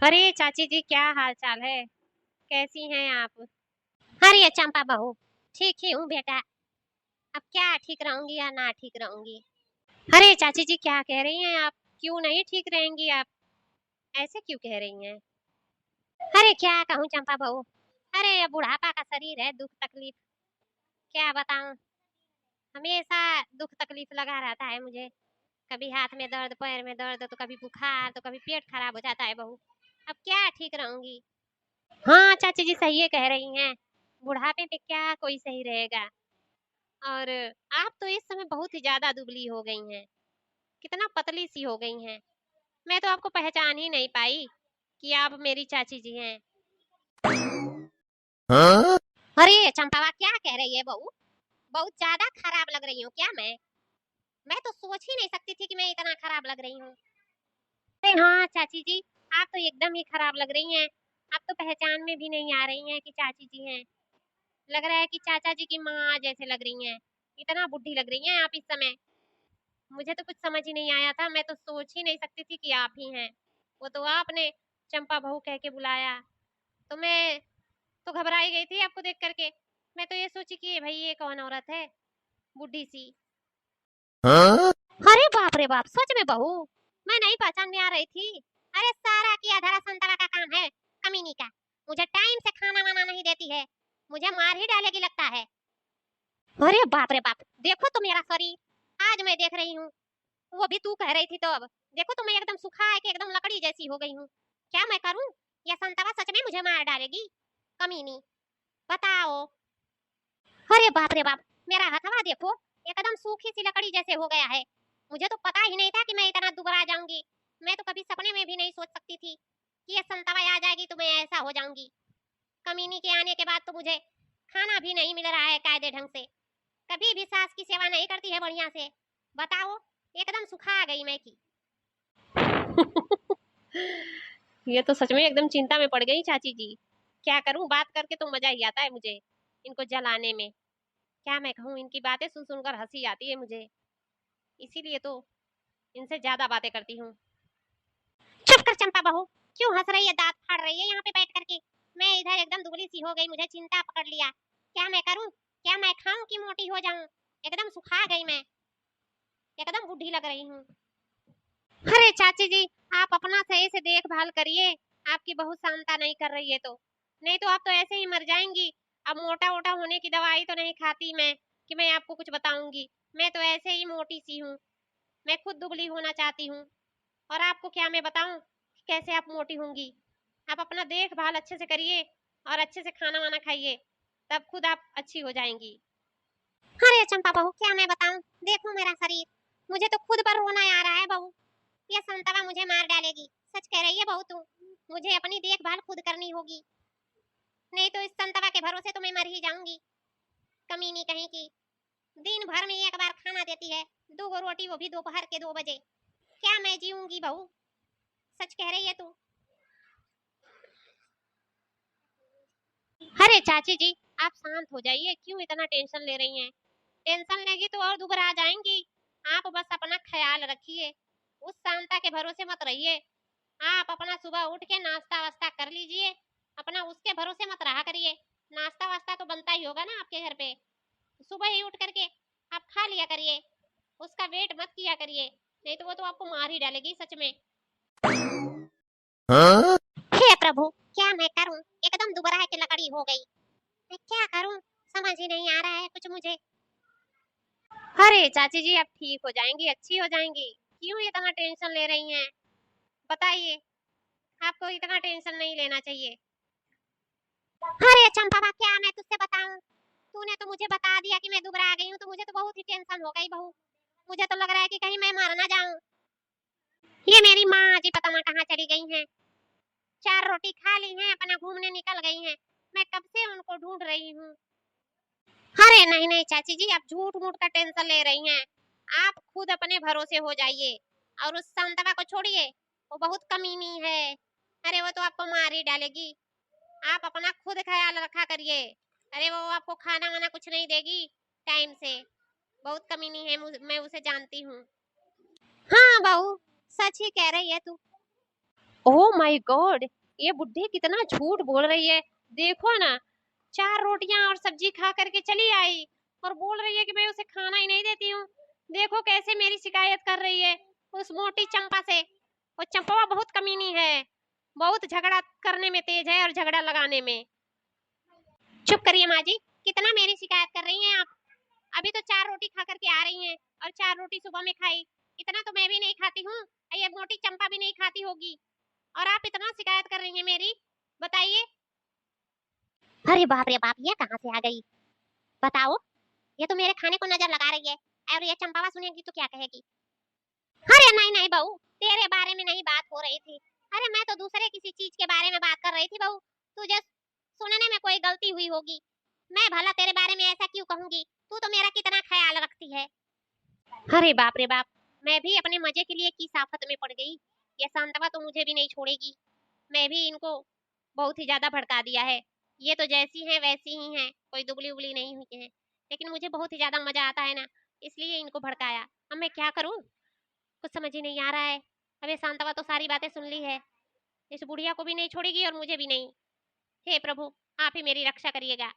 अरे चाची जी, क्या हाल चाल है? कैसी हैं आप? अरे चंपा बहू, ठीक ही हूँ बेटा। अब क्या ठीक रहूंगी या ना ठीक रहूंगी? अरे चाची जी, क्या कह रही हैं आप? क्यों नहीं ठीक रहेंगी आप? ऐसे क्यों कह रही हैं? अरे क्या कहूँ चंपा बहू। अरे ये बुढ़ापा का शरीर है, दुख तकलीफ क्या बताऊं। हमेशा दुख तकलीफ लगा रहता है मुझे। कभी हाथ में दर्द, पैर में दर्द, तो कभी बुखार, तो कभी पेट खराब हो जाता है बहू। अब क्या ठीक रहूंगी? हाँ चाची जी, सही है कह रही हैं। बुढ़ापे पे क्या कोई सही रहेगा। और आप तो इस समय बहुत ही ज्यादा दुबली हो गई हैं। कितना पतली सी हो गई हैं। मैं तो आपको पहचान ही नहीं पाई कि आप मेरी चाची जी हैं। हाँ? अरे चंपावा, क्या कह रही है बहू? बहुत ज्यादा खराब लग रही हूँ क्या मैं तो सोच ही नहीं सकती थी कि मैं इतना खराब लग रही हूँ। अरे हाँ चाची जी, आप तो एकदम ही खराब लग रही हैं। आप तो पहचान में भी नहीं आ रही हैं कि चाची जी हैं। लग रहा है कि चाचा जी की माँ जैसे लग रही हैं। इतना बुढ़ी लग रही हैं आप इस समय। मुझे तो कुछ समझ ही नहीं आया था, मैं तो सोच ही नहीं सकती थी कि आप ही हैं। वो तो आपने चंपा बहू कह के बुलाया, तो मैं तो घबरा ही गई थी आपको देख करके। मैं तो ये सोची कि भाई ये कौन औरत है, बुढ़ी सी। हाँ? अरे बाप रे बाप, सच में बहू? मैं नहीं पहचान में आ रही थी। अरे सारा की आधारा संतरा का काम है, कमीनी का। मुझे टाइम से खाना वाना नहीं देती है। मुझे मार ही डालेगी लगता है। अरे बाप रे बाप, देखो तो मेरा शरीर आज मैं देख रही हूँ। वो भी तू कह रही थी तो अब देखो तो मैं एकदम सुखा है कि एकदम लकड़ी जैसी हो गई हूँ। क्या मैं करूँ? ये संतरा सच में मुझे मार डालेगी, कमीनी। बताओ। अरे बाप रे बाप, मेरा हथवा देखो, एकदम सूखी सी लकड़ी जैसे हो गया है। मुझे तो पता ही नहीं था कि मैं इतना दुबला जाऊंगी। मैं तो कभी सपने में भी नहीं सोच सकती थी कि ये संतरा आ जाएगी तो मैं ऐसा हो जाऊंगी। कमीनी के आने के बाद तो मुझे खाना भी नहीं मिल रहा है कायदे ढंग से। कभी भी सास की सेवा नहीं करती है बढ़िया से। बताओ, एकदम सुखा गई मैं की। ये तो सच में एकदम चिंता में पड़ गई चाची जी। क्या करूं, बात करके तो मजा ही आता है मुझे इनको जलाने में। क्या मैं कहूं, इनकी बातें सुन सुनकर हंसी आती है मुझे। इसीलिए तो इनसे ज्यादा बातें करती हूँ। चुप कर चंपा बहू, क्यों हंस रही है, दांत फाड़ रही है यहाँ पे बैठ करके? मैं इधर एकदम दुबली सी हो गई, मुझे चिंता पकड़ लिया। क्या मैं करूं? क्या मैं खाऊं कि मोटी हो जाऊं? एकदम सुखा गई मैं, एकदम बूढ़ी लग रही हूँ। अरे चाची जी, आप अपना सही से देखभाल करिए। आपकी बहू शांता नहीं कर रही है तो, नहीं तो आप तो ऐसे ही मर जाएंगी। अब मोटा वोटा होने की दवाई तो नहीं खाती मैं कि मैं आपको कुछ बताऊंगी। मैं तो ऐसे ही मोटी सी हूँ। मैं खुद दुबली होना चाहती हूँ। और आपको क्या मैं बताऊं कि कैसे आप मोटी होंगी? आप अपना देखभाल अच्छे से करिए और अच्छे से खाना वाना खाइए, तब खुद आप अच्छी हो जाएंगी। अरे चंपा बहू, क्या मैं बताऊं? देखो मेरा शरीर, मुझे तो खुद पर रोना आ रहा है बहू। ये संतरा मुझे मार डालेगी। सच कह रही है बहू तू। मुझे अपनी देखभाल खुद करनी होगी, नहीं तो इस संतरा के भरोसे तो मैं मर ही जाऊंगी, कमीनी कहीं की। दिन भर में एक बार खाना देती है, 2 रोटी, वो भी दोपहर के 2 बजे। क्या मैं जीऊंगी बहू? सच कह रही है तू? अरे चाची जी, आप शांत हो जाइए, क्यों इतना टेंशन ले रही हैं? टेंशन लेगी तो और दुबरा जाएंगी। आप बस अपना ख्याल रखिए, उस शांता के भरोसे मत रहिए। आप अपना सुबह उठ के नाश्ता वास्ता कर लीजिए। अपना उसके भरोसे मत रहा करिए। नाश्ता वास्ता तो बनता ही होगा ना आपके घर पे। सुबह ही उठ करके आप खा लिया करिए। उसका वेट मत किया करिए, नहीं तो वो तो आपको मार ही डालेगी सच में। हाँ? हे प्रभु, क्या मैं करूं? एकदम दुबरा की लकड़ी हो गई। मैं क्या करूं, समझ ही नहीं आ रहा है कुछ मुझे। अरे चाची जी, आप ठीक हो जाएंगी, अच्छी हो जाएंगी। क्यों इतना टेंशन ले रही हैं? बताइए, आपको इतना टेंशन नहीं लेना चाहिए। अरे चंपा, क्या मैं तुझसे बताऊं? तूने तो मुझे बता दिया कि मैं दुबरा गई हूँ, तो मुझे तो बहुत ही टेंशन हो गई बहू। मुझे तो लग रहा है कि कहीं मैं मर ना जाऊं। ये मेरी माँ जी पता ना कहाँ चली गई हैं। 4 रोटी खा ली हैं, अपना घूमने निकल गई हैं। मैं कब से उनको ढूंढ रही हूँ। अरे नहीं नहीं चाची जी, आप झूठ मूठ का टेंशन ले रही हैं। आप खुद अपने भरोसे हो जाइए और उस संतरा को छोड़िए। वो बहुत कमीनी है। अरे वो तो आपको मार ही डालेगी। आप अपना खुद ख्याल रखा करिए। अरे वो आपको खाना वाना कुछ नहीं देगी टाइम से। बहुत कमीनी है, मैं उसे जानती हूँ। हाँ बहू, सच ही कह रही है तू। ओह माय गॉड, ये बुड्ढी कितना झूठ बोल रही है। देखो ना, 4 रोटियां और सब्जी खा करके चली आई और बोल रही है कि मैं उसे खाना ही नहीं देती हूँ। देखो कैसे मेरी शिकायत कर रही है उस मोटी चंपा से। वो चंपा बहुत कमीनी है, बहुत झगड़ा करने में तेज है और झगड़ा लगाने में। चुप करिए माँ जी, कितना मेरी शिकायत कर रही हैं आप। अभी तो 4 रोटी खा करके आ रही हैं और 4 रोटी सुबह में खाई। इतना तो मैं भी नहीं खाती हूँ, ये मोटी चंपा भी नहीं खाती होगी। और आप इतना शिकायत कर रही हैं मेरी, बताइए। अरे बाप रे बाप, ये कहाँ से आ गई बताओ। ये तो मेरे खाने को नजर लगा रही है और ये चंपावा सुनेगी तो क्या कहेगी। अरे नहीं नहीं बहू, तेरे बारे में नहीं बात हो रही थी। अरे मैं तो दूसरे किसी चीज के बारे में बात कर रही थी बहू। तुझे सुनने में कोई गलती हुई होगी। मैं भला तेरे बारे में ऐसा क्यों कहूंगी, तू तो मेरा कितना ख्याल रखती है। अरे बाप रे बाप, मैं भी अपने मजे के लिए किस आफत में पड़ गई। ये शांतवा तो मुझे भी नहीं छोड़ेगी। मैं भी इनको बहुत ही ज्यादा भड़का दिया है। ये तो जैसी हैं वैसी ही हैं, कोई दुबली उबली नहीं हुई है। लेकिन मुझे बहुत ही ज्यादा मजा आता है ना, इसलिए इनको भड़काया। अब मैं क्या करूं, कुछ समझ ही नहीं आ रहा है। अब ये शांतवा तो सारी बातें सुन ली है, इस बुढ़िया को भी नहीं छोड़ेगी और मुझे भी नहीं। हे प्रभु, आप ही मेरी रक्षा करिएगा।